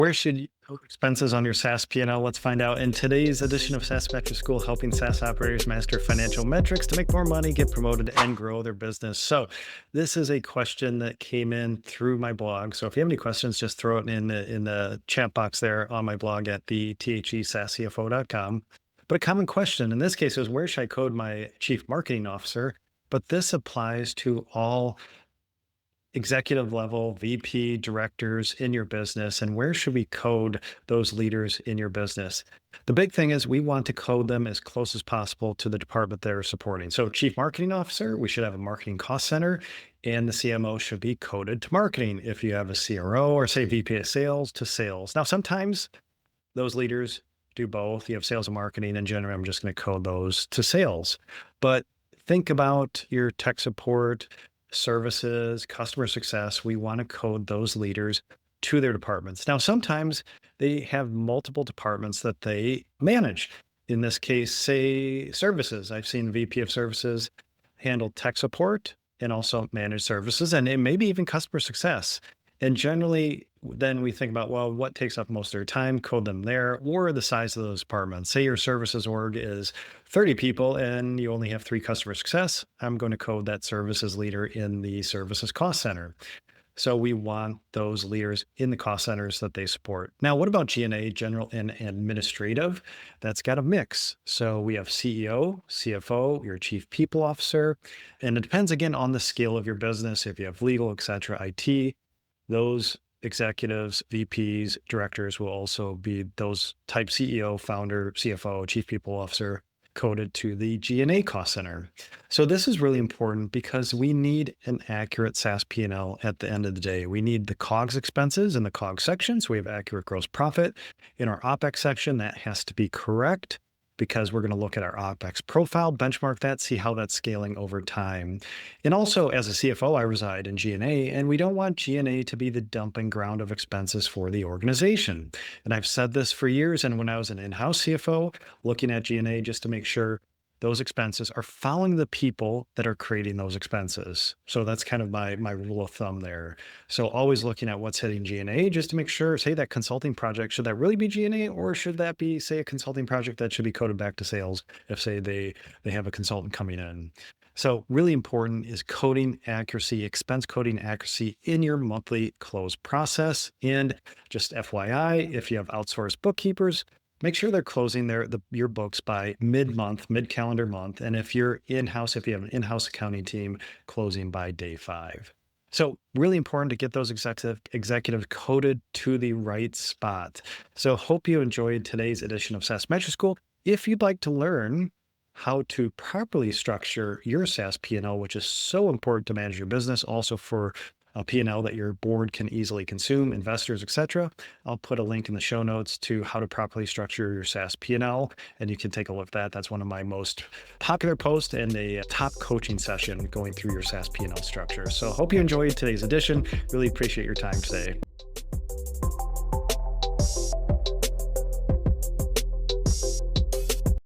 Where should you expenses on your SaaS P&L? Let's find out in today's edition of SaaS Metrics School, helping SaaS operators master financial metrics to make more money, get promoted, and grow their business. So, this is a question that came in through my blog. So, if you have any questions, just throw it in the chat box there on my blog at the thesascfo.com. But a common question in this case is, where should I code my chief marketing officer? But this applies to all executive level VP directors in your business, and where should we code those leaders in your business? The big thing is we want to code them as close as possible to the department they're supporting. So chief marketing officer, we should have a marketing cost center, and the CMO should be coded to marketing. If you have a CRO or say VP of sales to sales. Now, sometimes those leaders do both. You have sales and marketing. In general, I'm just going to code those to sales. But think about your tech support, services, customer success. We want to code those leaders to their departments. Now, sometimes they have multiple departments that they manage. In this case, say services. I've seen VP of services handle tech support and also manage services and maybe even customer success. And generally, then we think about, well, what takes up most of their time, code them there, or the size of those departments. Say your services org is 30 people and you only have 3 customer success. I'm going to code that services leader in the services cost center. So we want those leaders in the cost centers that they support. Now, what about G&A, general and administrative? That's got a mix. So we have CEO, CFO, your chief people officer, and it depends again on the scale of your business. If you have legal, et cetera, IT, those executives, VPs, directors will also be those type CEO, founder, CFO, chief people officer coded to the G&A cost center. So this is really important because we need an accurate SaaS P&L at the end of the day. We need the COGS expenses in the COGS section. So we have accurate gross profit. In our OPEX section, that has to be correct, because we're going to look at our OPEX profile, benchmark that, see how that's scaling over time. And also, as a CFO, I reside in G&A, and we don't want G&A to be the dumping ground of expenses for the organization. And I've said this for years, and when I was an in-house CFO, looking at G&A just to make sure those expenses are following the people that are creating those expenses. So that's kind of my rule of thumb there. So always looking at what's hitting G&A just to make sure, say that consulting project, should that really be G&A, or should that be, say, a consulting project that should be coded back to sales if, say, they have a consultant coming in. So really important is coding accuracy, expense coding accuracy in your monthly close process. And just FYI, if you have outsourced bookkeepers, make sure they're closing your books by mid-month, mid-calendar month. And if you're in-house, if you have an in-house accounting team, closing by day 5. So really important to get those executives coded to the right spot. So hope you enjoyed today's edition of SaaS Metrics School. If you'd like to learn how to properly structure your SaaS P&L, which is so important to manage your business, also for a P&L that your board can easily consume, investors, etc. I'll put a link in the show notes to how to properly structure your SaaS P&L, and you can take a look at that. That's one of my most popular posts and a top coaching session going through your SaaS P&L structure. So hope you enjoyed today's edition. Really appreciate your time today.